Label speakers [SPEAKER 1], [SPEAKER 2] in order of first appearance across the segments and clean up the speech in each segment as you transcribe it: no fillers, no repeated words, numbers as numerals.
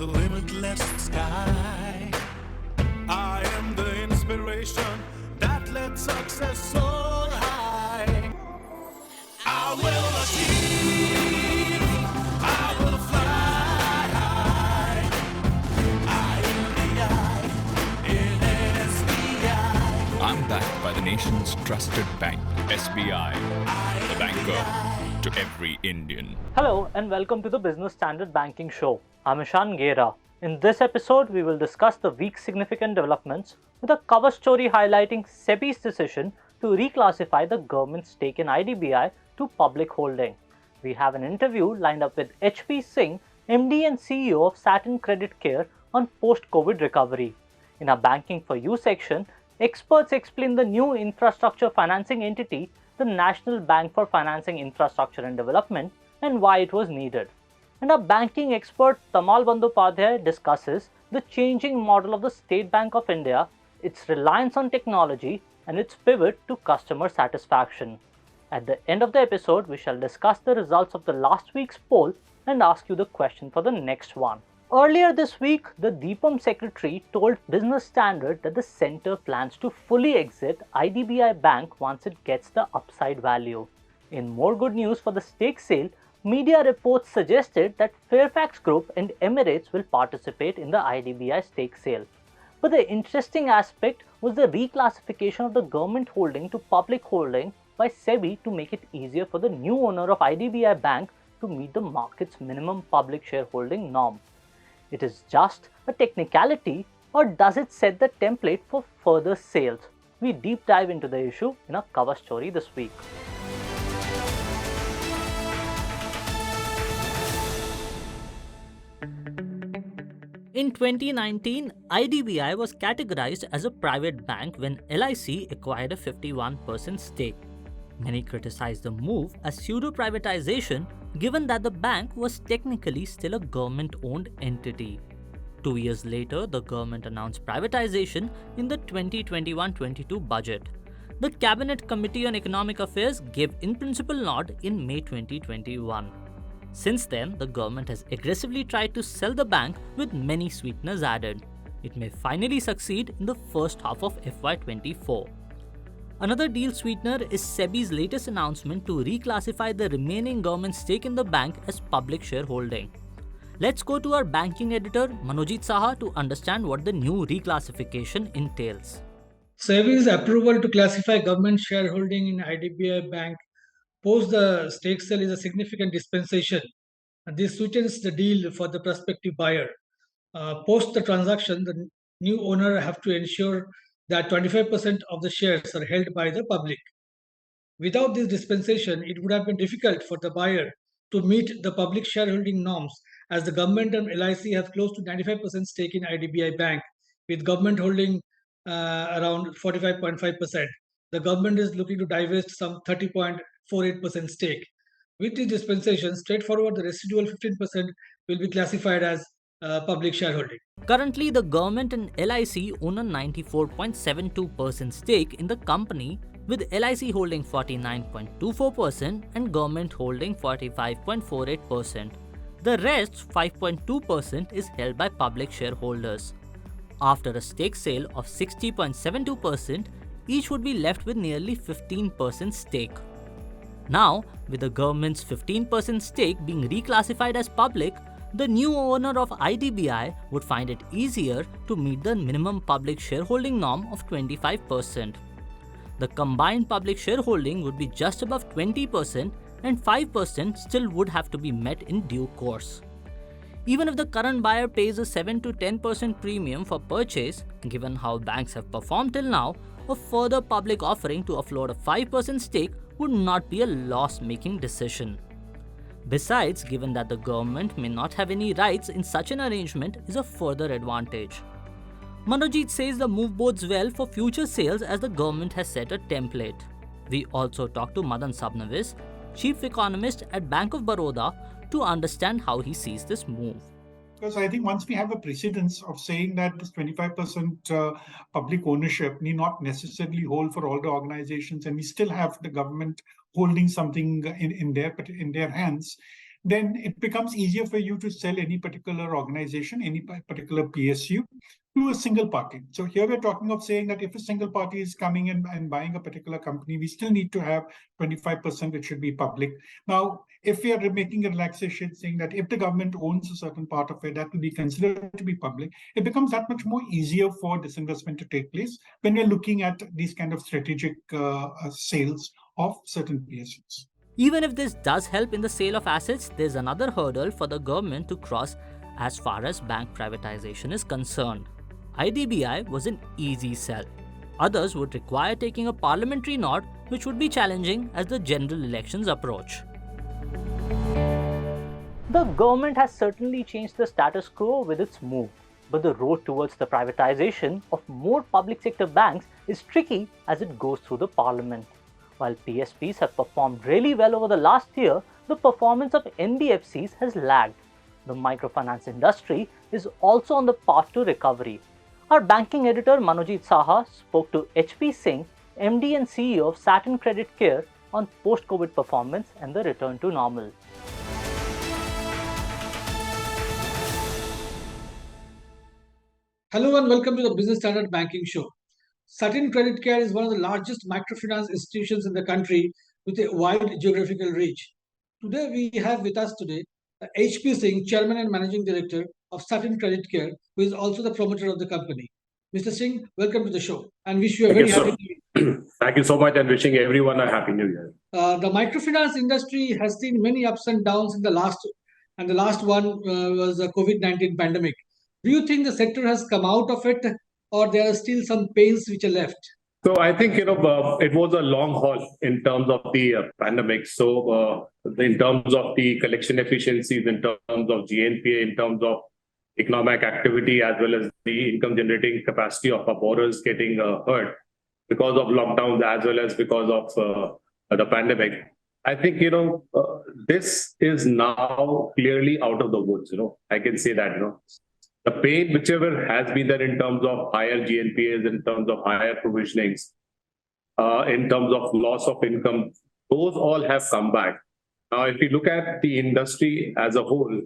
[SPEAKER 1] the limitless sky. I am the inspiration that led success soar high. I will achieve, I will fly high. IDBI in SBI.
[SPEAKER 2] I'm backed by the nation's trusted bank, SBI, the banker to every Indian.
[SPEAKER 3] Hello and welcome to the Business Standard Banking Show. I'm Ishan Gera. In this episode, we will discuss the week's significant developments with a cover story highlighting Sebi's decision to reclassify the government's stake in IDBI to public holding. We have an interview lined up with HP Singh, MD and CEO of Satin Creditcare on post-COVID recovery. In our Banking for You section, experts explain the new infrastructure financing entity, the National Bank for Financing Infrastructure and Development, and why it was needed. And our banking expert Tamal Bandyopadhyay discusses the changing model of the State Bank of India, its reliance on technology, and its pivot to customer satisfaction. At the end of the episode, we shall discuss the results of the last week's poll and ask you the question for the next one. Earlier this week, the DIPAM secretary told Business Standard that the centre plans to fully exit IDBI Bank once it gets the upside value. In more good news for the stake sale, media reports suggested that Fairfax Group and Emirates will participate in the IDBI stake sale. But the interesting aspect was the reclassification of the government holding to public holding by Sebi to make it easier for the new owner of IDBI Bank to meet the market's minimum public shareholding norm. It is just a technicality, or does it set the template for further sales? We deep dive into the issue in our cover story this week. In 2019, IDBI was categorized as a private bank when LIC acquired a 51% stake. Many criticized the move as pseudo-privatization given that the bank was technically still a government-owned entity. 2 years later, the government announced privatization in the 2021-22 budget. The Cabinet Committee on Economic Affairs gave in-principle nod in May 2021. Since then, the government has aggressively tried to sell the bank with many sweeteners added. It may finally succeed in the first half of FY24. Another deal sweetener is Sebi's latest announcement to reclassify the remaining government stake in the bank as public shareholding. Let's go to our banking editor Manojit Saha to understand what the new reclassification entails.
[SPEAKER 4] Sebi's approval to classify government shareholding in IDBI Bank post the stake sale is a significant dispensation. This sweetens the deal for the prospective buyer. Post the transaction, the new owner have to ensure that 25% of the shares are held by the public. Without this dispensation, it would have been difficult for the buyer to meet the public shareholding norms, as the government and LIC have close to 95% stake in IDBI Bank, with government holding around 45.5%. The government is looking to divest some 30.48% stake. With this dispensation, straightforward, the residual 15% will be classified as public shareholding.
[SPEAKER 3] Currently, the government and LIC own a 94.72% stake in the company, with LIC holding 49.24% and government holding 45.48%. The rest, 5.2%, is held by public shareholders. After a stake sale of 60.72%, each would be left with nearly 15% stake. Now, with the government's 15% stake being reclassified as public, the new owner of IDBI would find it easier to meet the minimum public shareholding norm of 25%. The combined public shareholding would be just above 20%, and 5% still would have to be met in due course. Even if the current buyer pays a 7 to 10% premium for purchase, given how banks have performed till now, a further public offering to offload a 5% stake would not be a loss-making decision. Besides, given that the government may not have any rights in such an arrangement is a further advantage. Manojit says the move bodes well for future sales as the government has set a template. We also talked to Madan Sabnavis, Chief Economist at Bank of Baroda, to understand how he sees this move.
[SPEAKER 5] Because I think once we have a precedence of saying that this 25% public ownership need not necessarily hold for all the organizations, and we still have the government holding something in their hands, then it becomes easier for you to sell any particular organization, any particular PSU to a single party. So here we're talking of saying that if a single party is coming in and buying a particular company, we still need to have 25% which should be public. Now, if we are making a relaxation saying that if the government owns a certain part of it, that will be considered to be public, it becomes that much more easier for disinvestment to take place when we're looking at these kind of strategic sales of certain PSUs.
[SPEAKER 3] Even if this does help in the sale of assets, there's another hurdle for the government to cross as far as bank privatization is concerned. IDBI was an easy sell. Others would require taking a parliamentary nod, which would be challenging as the general elections approach. The government has certainly changed the status quo with its move, but the road towards the privatization of more public sector banks is tricky as it goes through the parliament. While PSPs have performed really well over the last year, the performance of NBFCs has lagged. The microfinance industry is also on the path to recovery. Our banking editor Manojit Saha spoke to HP Singh, MD and CEO of Satin Creditcare, on post-COVID performance and the return to normal.
[SPEAKER 4] Hello and welcome to the Business Standard Banking Show. Satin Creditcare is one of the largest microfinance institutions in the country with a wide geographical reach. Today we have with us HP Singh, Chairman and Managing Director of Satin Creditcare, who is also the promoter of the company. Mr. Singh, welcome to the show and wish you a very happy New Year.
[SPEAKER 6] Thank you so much and wishing everyone a happy New Year.
[SPEAKER 4] The microfinance industry has seen many ups and downs in the last one was the COVID-19 pandemic. Do you think the sector has come out of it, or there are still some pains which are left?
[SPEAKER 6] So I think it was a long haul in terms of the pandemic. So in terms of the collection efficiencies, in terms of GNPA, in terms of economic activity, as well as the income generating capacity of our borrowers getting hurt because of lockdowns, as well as because of the pandemic. I think this is now clearly out of the woods. I can say that. The pain, whichever has been there in terms of higher GNPAs, in terms of higher provisionings, in terms of loss of income, those all have come back. Now, if you look at the industry as a whole,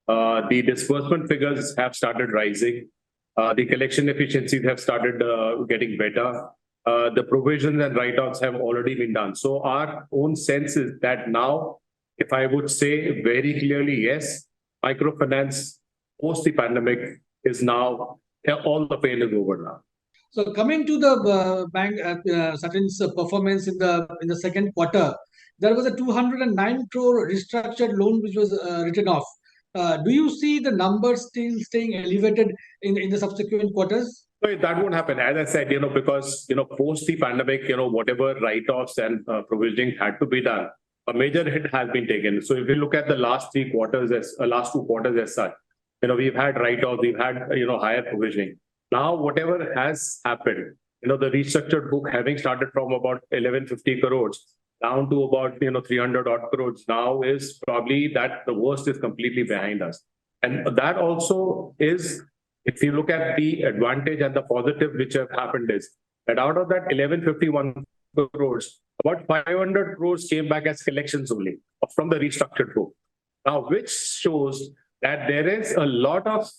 [SPEAKER 6] the disbursement figures have started rising. The collection efficiencies have started getting better. The provisions and write-offs have already been done. So our own sense is that now, if I would say very clearly, yes, microfinance post the pandemic is now, all the pain is over now.
[SPEAKER 4] So coming to the bank, Satin's performance in the second quarter, there was a 209 crore restructured loan which was written off. Do you see the numbers still staying elevated in the subsequent quarters?
[SPEAKER 6] So that won't happen, as I said, because post the pandemic, whatever write-offs and provisioning had to be done, a major hit has been taken. So if you look at the last 2 quarters as such, we've had write-offs, we've had higher provisioning. Now, whatever has happened, the restructured book having started from about 1150 crores down to about 300 odd crores now is probably that the worst is completely behind us. And that also is, if you look at the advantage and the positive which have happened, is that out of that 1151 crores, about 500 crores came back as collections only from the restructured book. Now, which shows that there is a lot of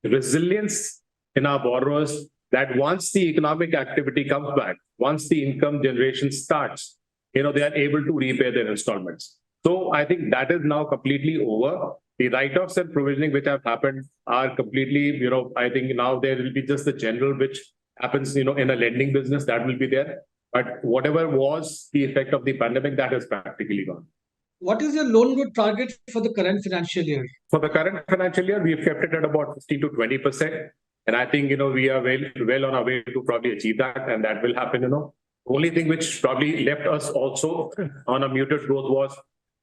[SPEAKER 6] resilience in our borrowers, that once the economic activity comes back, once the income generation starts, they are able to repay their installments. So I think that is now completely over. The write-offs and provisioning which have happened are completely, I think now there will be just the general which happens, in a lending business, that will be there. But whatever was the effect of the pandemic, that is practically gone.
[SPEAKER 4] What is your loan growth target for the current financial year?
[SPEAKER 6] For the current financial year, we've kept it at about 15 to 20%. And I think, we are well on our way to probably achieve that. And that will happen, The only thing which probably left us also on a muted growth was,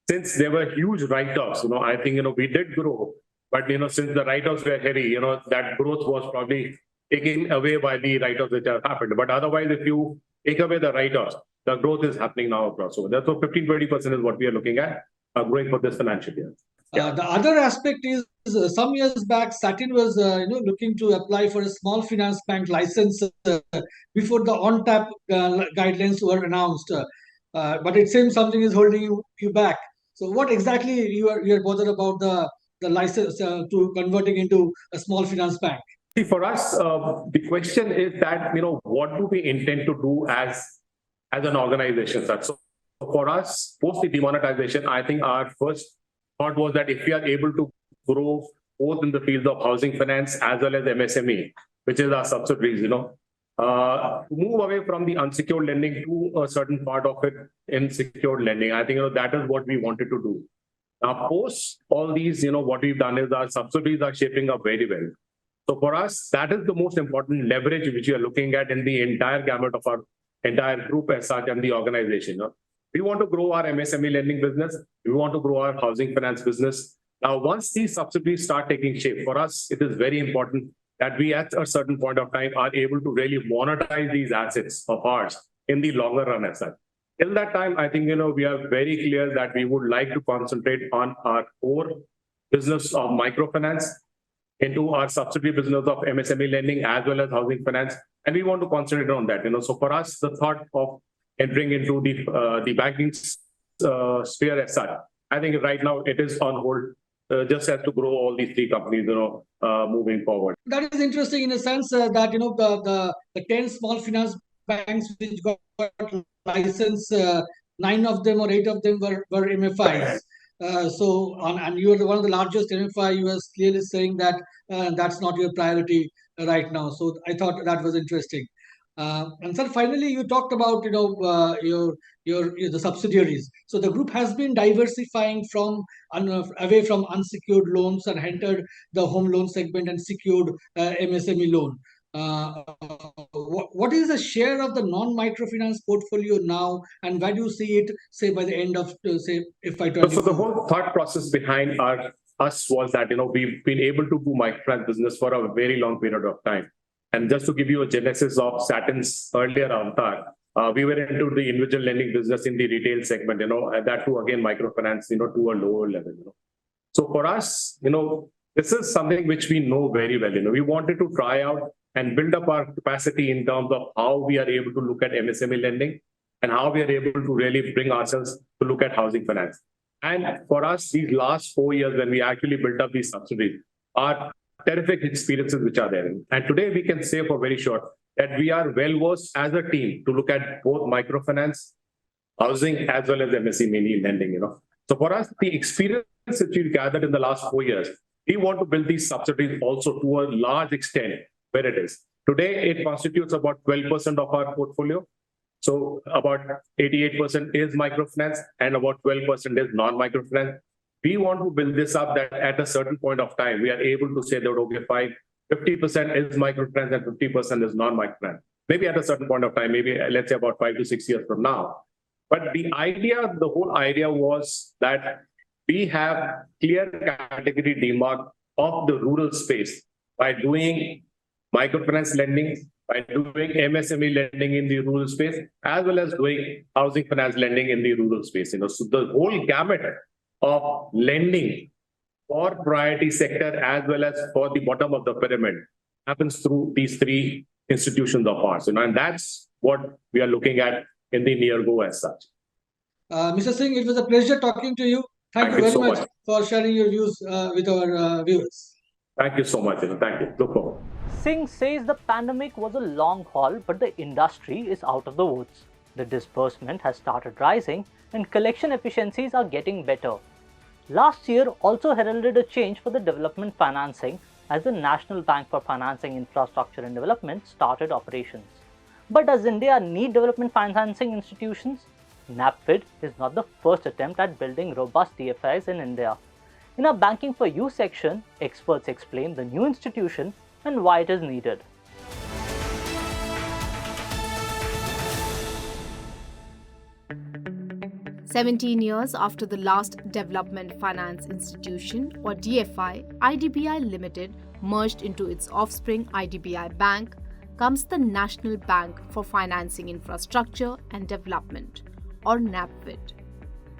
[SPEAKER 6] since there were huge write-offs, I think, we did grow. But, since the write-offs were heavy, that growth was probably taken away by the write-offs which have happened. But otherwise, if you take away the write-offs, the growth is happening now across. So that's what 15-20% is what we are looking at growing for this financial year. Yeah.
[SPEAKER 4] The other aspect is some years back, Satin was looking to apply for a small finance bank license before the on-tap guidelines were announced. But it seems something is holding you back. So what exactly you are bothered about the license to converting into a small finance bank?
[SPEAKER 6] See, for us, the question is that, what do we intend to do as an organization, sir? So for us, post the demonetization, I think our first thought was that if we are able to grow both in the field of housing finance as well as MSME, which is our subsidiaries, move away from the unsecured lending to a certain part of it in secured lending. I think, that is what we wanted to do. Now, post all these, what we've done is our subsidiaries are shaping up very well. So for us, that is the most important leverage which we are looking at in the entire gamut of our entire group as such and the organization. We want to grow our MSME lending business. We want to grow our housing finance business. Now, once these subsidiaries start taking shape, for us, it is very important that we at a certain point of time are able to really monetize these assets of ours in the longer run as such. Till that time, I think, we are very clear that we would like to concentrate on our core business of microfinance, into our subsidiary business of MSME lending as well as housing finance, and we want to concentrate on that. So for us, the thought of entering into the banking sphere as such, I think right now it is on hold, just as to grow all these three companies, moving forward.
[SPEAKER 4] That is interesting in a sense that the 10 small finance banks which got license, 9 of them or 8 of them were MFIs. And you are one of the largest MFI. You are clearly saying that that's not your priority right now. So I thought that was interesting. And sir, finally, you talked about the subsidiaries. So the group has been diversifying from away from unsecured loans and entered the home loan segment and secured MSME loan. What is the share of the non-microfinance portfolio now, and where do you see it, say, by the end of say FY24?
[SPEAKER 6] So the whole thought process behind us was that we've been able to do microfinance business for a very long period of time. And just to give you a genesis of Satin's earlier avatar, we were into the individual lending business in the retail segment, and that too again microfinance, to a lower level. So for us, this is something which we know very well. We wanted to try out and build up our capacity in terms of how we are able to look at MSME lending and how we are able to really bring ourselves to look at housing finance. And for us, these last 4 years, when we actually built up these subsidiaries, are terrific experiences which are there. And today we can say for very sure that we are well versed as a team to look at both microfinance, housing, as well as MSME lending. So for us, the experience that we've gathered in the last 4 years, we want to build these subsidiaries also to a large extent where it is. Today, it constitutes about 12% of our portfolio. So about 88% is microfinance and about 12% is non-microfinance. We want to build this up that at a certain point of time, we are able to say that, okay, fine, 50% is microfinance and 50% is non-microfinance. Maybe at a certain point of time, maybe let's say about 5 to 6 years from now. But the whole idea was that we have clear category demark of the rural space by doing microfinance lending, by doing MSME lending in the rural space, as well as doing housing finance lending in the rural space. So the whole gamut of lending for priority sector as well as for the bottom of the pyramid happens through these three institutions of ours. And that's what we are looking at in the near go as such.
[SPEAKER 4] Mr. Singh, it was a pleasure talking to you. Thank you very so much for sharing your views with our viewers.
[SPEAKER 6] Thank you so much. Thank you. Look forward.
[SPEAKER 3] Singh says the pandemic was a long haul, but the industry is out of the woods. The disbursement has started rising and collection efficiencies are getting better. Last year also heralded a change for the development financing as the National Bank for Financing Infrastructure and Development started operations. But does India need development financing institutions? NABFID is not the first attempt at building robust DFIs in India. In our Banking for You section, experts explain the new institution and why it is needed.
[SPEAKER 7] "17 years after the last Development Finance Institution, or DFI, IDBI Limited merged into its offspring IDBI Bank, comes the National Bank for Financing Infrastructure and Development, or NABFID.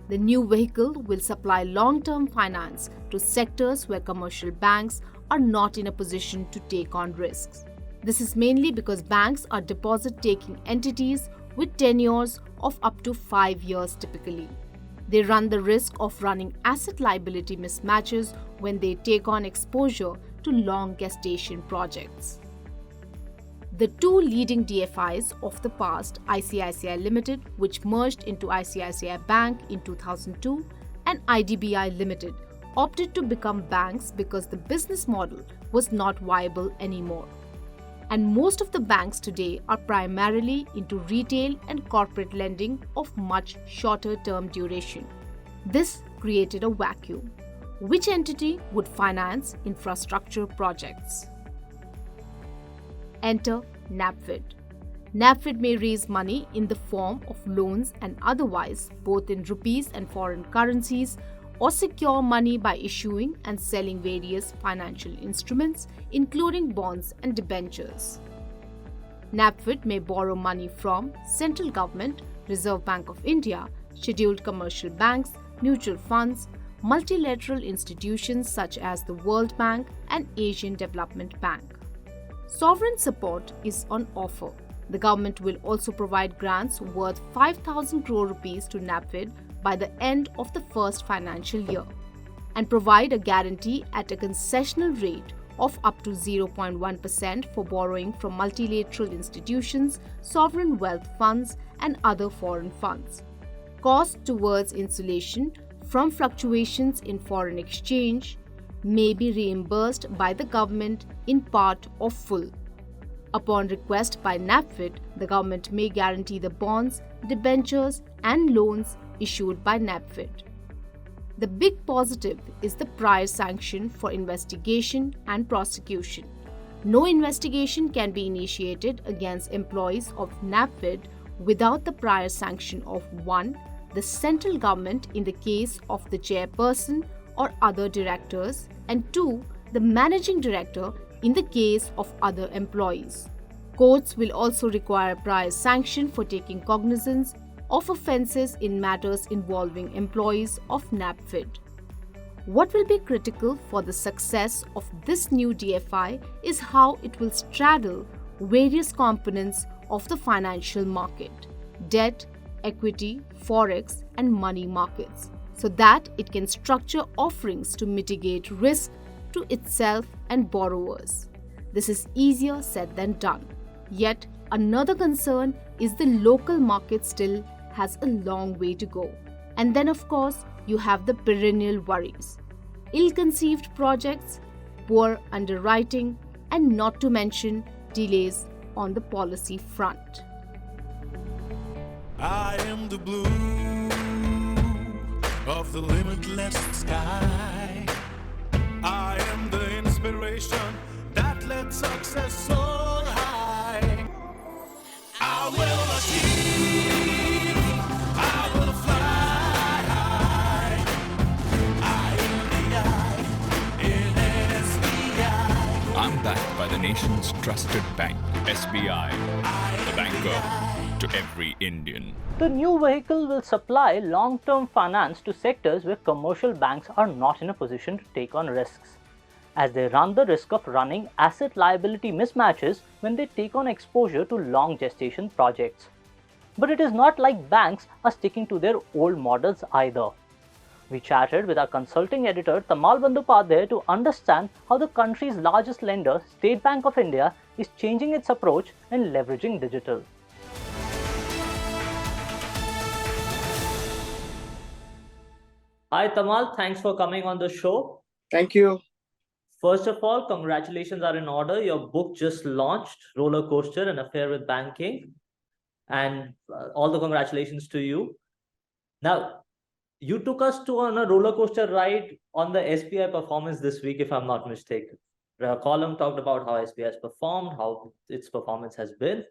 [SPEAKER 7] The new vehicle will supply long-term finance to sectors where commercial banks are not in a position to take on risks. This is mainly because banks are deposit-taking entities with tenures of up to 5 years typically. They run the risk of running asset liability mismatches when they take on exposure to long gestation projects. The two leading DFIs of the past, ICICI Limited, which merged into ICICI Bank in 2002, and IDBI Limited, opted to become banks because the business model was not viable anymore. And most of the banks today are primarily into retail and corporate lending of much shorter term duration. This created a vacuum. Which entity would finance infrastructure projects? Enter NABFID. NABFID may raise money in the form of loans and otherwise, both in rupees and foreign currencies, or secure money by issuing and selling various financial instruments, including bonds and debentures. NABFID may borrow money from central government, Reserve Bank of India, scheduled commercial banks, mutual funds, multilateral institutions such as the World Bank and Asian Development Bank. Sovereign support is on offer. The government will also provide grants worth 5,000 crore rupees to NABFID by the end of the first financial year and provide a guarantee at a concessional rate of up to 0.1% for borrowing from multilateral institutions, sovereign wealth funds, and other foreign funds. Cost towards insulation from fluctuations in foreign exchange may be reimbursed by the government in part or full. Upon request by NABFID, the government may guarantee the bonds, debentures, and loans issued by NABFID. The big positive is the prior sanction for investigation and prosecution. No investigation can be initiated against employees of NABFID without the prior sanction of 1. The central government in the case of the chairperson or other directors, and 2. The managing director in the case of other employees. Courts will also require prior sanction for taking cognizance of offences in matters involving employees of NABFID. What will be critical for the success of this new DFI is how it will straddle various components of the financial market: debt, equity, forex, and money markets, so that it can structure offerings to mitigate risk to itself and borrowers. This is easier said than done. Yet, another concern is the local market still has a long way to go. And then, of course, you have the perennial worries: ill-conceived projects, poor underwriting, and not to mention delays on the policy front.
[SPEAKER 1] I am the blue of the limitless sky. I am the inspiration that led success soar high. I will achieve, I will fly high. IDBI in SBI.
[SPEAKER 2] I'm backed by the nation's trusted bank, SBI, the banker to every Indian.
[SPEAKER 3] The new vehicle will supply long-term finance to sectors where commercial banks are not in a position to take on risks, as they run the risk of running asset liability mismatches when they take on exposure to long gestation projects. But it is not like banks are sticking to their old models either. We chatted with our consulting editor Tamal Bandyopadhyay to understand how the country's largest lender, State Bank of India, is changing its approach and leveraging digital. Hi Tamal, thanks for coming on the show.
[SPEAKER 8] Thank you.
[SPEAKER 3] First of all, congratulations are in order. Your book just launched, Roller Coaster, An Affair with Banking. And all the congratulations to you. Now, you took us on a roller coaster ride on the SBI performance this week, if I'm not mistaken. The column talked about how SBI has performed, how its performance has been.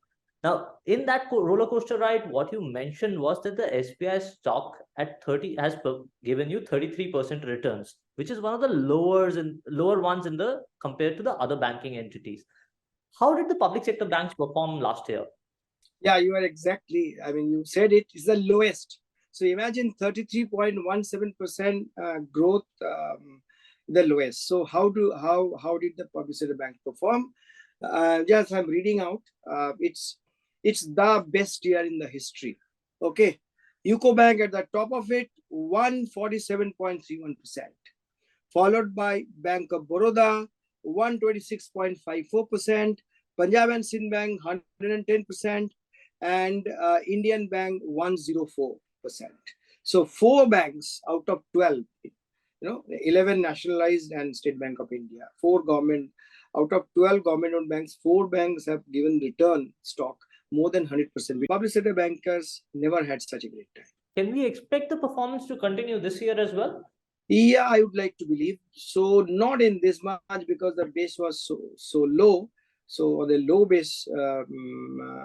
[SPEAKER 3] Now, in that roller coaster ride, what you mentioned was that the SBI stock at 30 has given you 33% returns, which is one of the lower ones in the compared to the other banking entities. How did the public sector banks perform last year?
[SPEAKER 8] Yeah, you are exactly. I mean, you said it is the lowest. So imagine 33.17% growth, the lowest. So how did the public sector bank perform? Yes, I'm reading out. It's the best year in the history. Okay. UCO Bank at the top of it, 147.31%, followed by Bank of Baroda, 126.54%, Punjab and Sindh Bank, 110%, and Indian Bank, 104%. So 4 banks out of 12, 11 nationalized and State Bank of India, 4 government, out of 12 government-owned banks, 4 banks have given return stock more than 100%. Public sector bankers never had such a great time.
[SPEAKER 3] Can we expect the performance to continue this year as well?
[SPEAKER 8] Yeah, I would like to believe. So not in this much because the base was so low. So on the low base,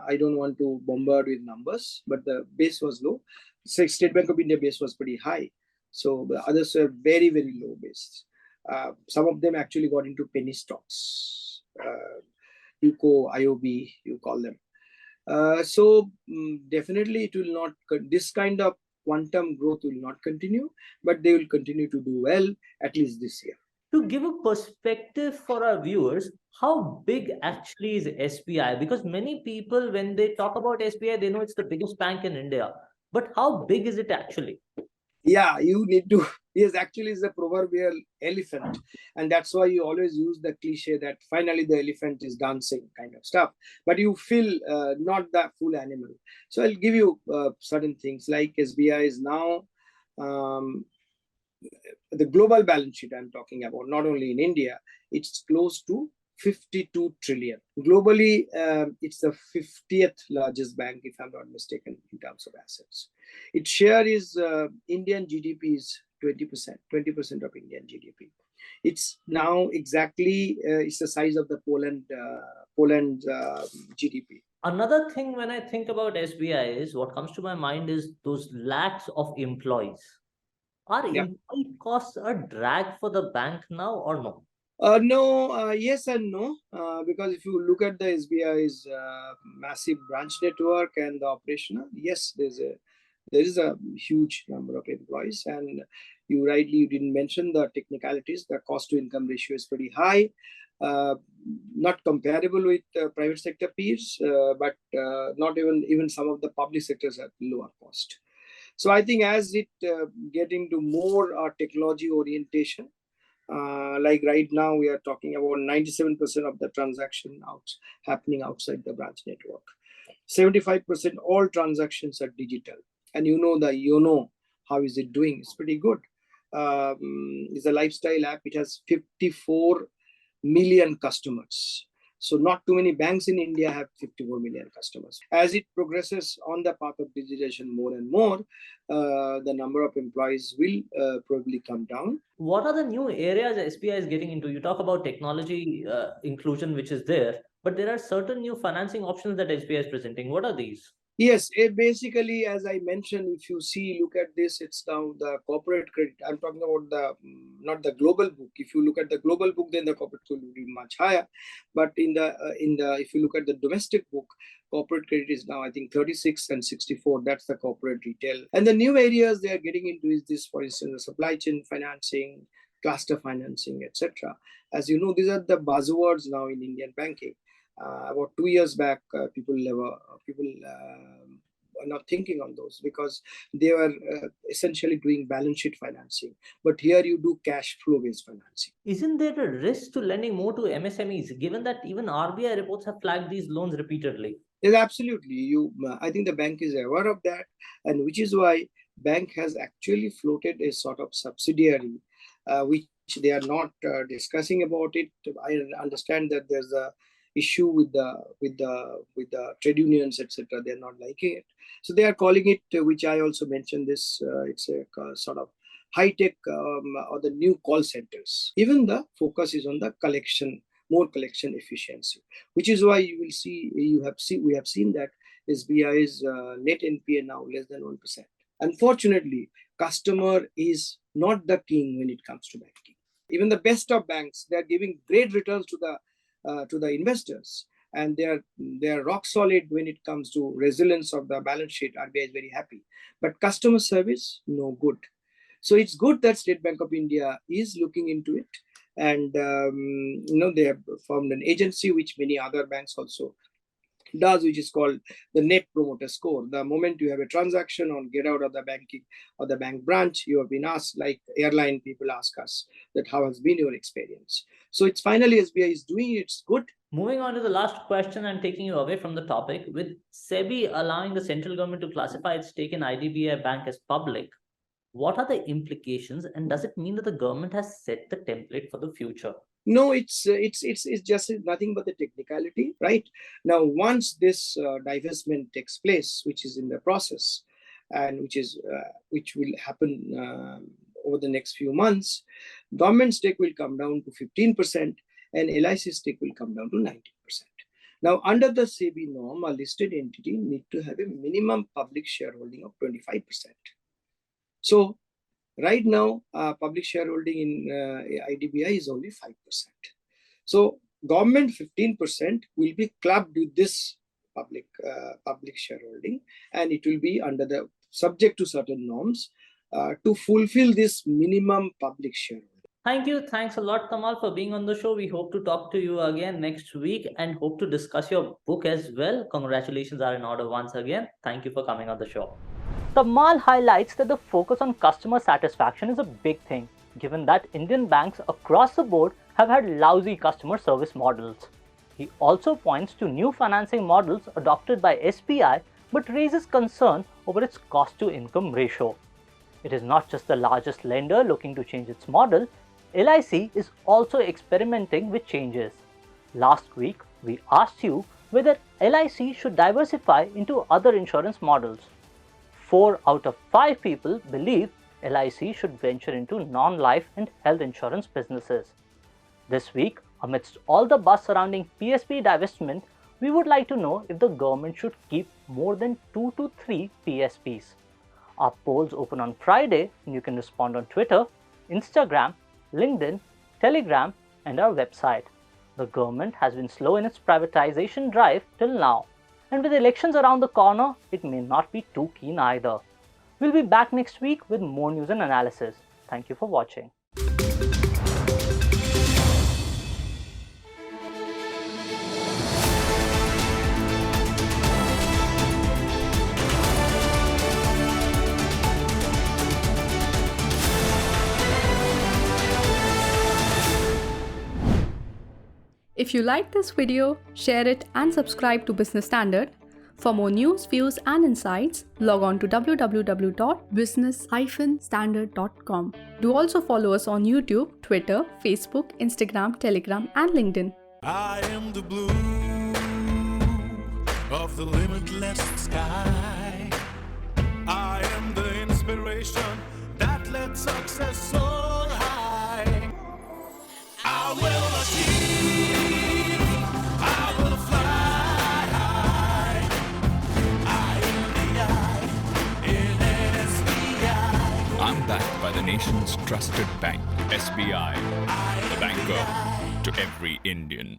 [SPEAKER 8] I don't want to bombard with numbers, but the base was low. State Bank of India base was pretty high. So the others were very, very low base. Some of them actually got into penny stocks. UCO, IOB, you call them. So definitely it will not, this kind of quantum growth will not continue, but they will continue to do well, at least this year.
[SPEAKER 3] To give a perspective for our viewers, how big actually is SBI? Because many people, when they talk about SBI, they know it's the biggest bank in India. But how big is it actually?
[SPEAKER 8] Yeah, you need to, yes, actually it's the proverbial elephant. And that's why you always use the cliche that finally the elephant is dancing kind of stuff. But you feel not the full animal. So I'll give you certain things like SBI is now, the global balance sheet I'm talking about, not only in India, it's close to 52 trillion. Globally, it's the 50th largest bank, if I'm not mistaken, in terms of assets. Its share is Indian GDP is 20% of Indian GDP. It's now exactly, it's the size of the Poland GDP.
[SPEAKER 3] Another thing when I think about SBI is, what comes to my mind is those lakhs of employees. Are employee costs a drag for the bank now or no?
[SPEAKER 8] No, yes and no, because if you look at the SBI's massive branch network and the operational, yes, there is a huge number of employees, and you didn't mention the technicalities. The cost to income ratio is pretty high, not comparable with private sector peers, but not even some of the public sectors have lower cost. So I think as it get into more technology orientation, like right now we are talking about 97% of the transaction happening outside the branch network. 75% all transactions are digital. And the YONO, how is it doing? It's pretty good. It's a lifestyle app. It has 54 million customers. So not too many banks in India have 54 million customers. As it progresses on the path of digitization more and more, the number of employees will probably come down.
[SPEAKER 3] What are the new areas SBI is getting into? You talk about technology inclusion, which is there, but there are certain new financing options that SBI is presenting. What are these?
[SPEAKER 8] Yes, basically, as I mentioned, if you look at this, it's now the corporate credit. I'm talking about not the global book. If you look at the global book, then the corporate credit will be much higher. But if you look at the domestic book, corporate credit is now, I think, 36 and 64. That's the corporate retail. And the new areas they are getting into is this, for instance, the supply chain financing, cluster financing, etc. As you know, these are the buzzwords now in Indian banking. About 2 years back, people were not thinking on those because they were essentially doing balance sheet financing. But here you do cash flow based financing.
[SPEAKER 3] Isn't there a risk to lending more to MSMEs, given that even RBI reports have flagged these loans repeatedly?
[SPEAKER 8] Yes, absolutely. I think the bank is aware of that, and which is why bank has actually floated a sort of subsidiary, which they are not discussing about it. I understand that there's a issue with the trade unions, etc. They're not liking it, so they are calling it, which I also mentioned this. It's a sort of high tech or the new call centers. Even the focus is on the collection, more collection efficiency, which is why we have seen that SBI's net NPA now less than 1%. Unfortunately, customer is not the king when it comes to banking. Even the best of banks, they are giving great returns to the investors, and they are rock solid when it comes to resilience of the balance sheet. RBI is very happy, but customer service, no good. So it's good that State Bank of India is looking into it, and they have formed an agency which many other banks also does, which is called the net promoter score. The moment you have a transaction or get out of the banking or the bank branch, you have been asked, like airline people ask us, that how has been your experience? So it's finally SBI is doing it. It's good.
[SPEAKER 3] Moving on to the last question and taking you away from the topic, with Sebi allowing the central government to classify its stake in IDBI Bank as public, what are the implications, and does it mean that the government has set the template for the future?
[SPEAKER 8] No, it's just nothing but the technicality, right? Now, once this divestment takes place, which is in the process, and which will happen over the next few months, government stake will come down to 15%, and LIC stake will come down to 19%. Now, under the SEBI norm, a listed entity need to have a minimum public shareholding of 25%. So, right now, public shareholding in IDBI is only 5%. So, government 15% will be clubbed with this public shareholding, and it will be under the subject to certain norms to fulfill this minimum public shareholding.
[SPEAKER 3] Thank you. Thanks a lot, Kamal, for being on the show. We hope to talk to you again next week and hope to discuss your book as well. Congratulations are in order once again. Thank you for coming on the show. Kamal highlights that the focus on customer satisfaction is a big thing, given that Indian banks across the board have had lousy customer service models. He also points to new financing models adopted by SBI but raises concern over its cost-to-income ratio. It is not just the largest lender looking to change its model. LIC is also experimenting with changes. Last week, we asked you whether LIC should diversify into other insurance models. 4 out of 5 people believe LIC should venture into non-life and health insurance businesses. This week, amidst all the buzz surrounding PSB divestment, we would like to know if the government should keep more than 2 to 3 PSBs. Our polls open on Friday, and you can respond on Twitter, Instagram, LinkedIn, Telegram, and our website. The government has been slow in its privatization drive till now, and with elections around the corner, it may not be too keen either. We'll be back next week with more news and analysis. Thank you for watching.
[SPEAKER 9] If you like this video, share it and subscribe to Business Standard. For more news, views and insights, log on to www.business-standard.com. Do also follow us on YouTube, Twitter, Facebook, Instagram, Telegram and LinkedIn.
[SPEAKER 1] I am the blue of the limitless sky. I am the inspiration that led success soar high. I will achieve, I will fly high. I am the I in SBI.
[SPEAKER 2] I'm backed by the nation's trusted bank, SBI, the banker to every Indian.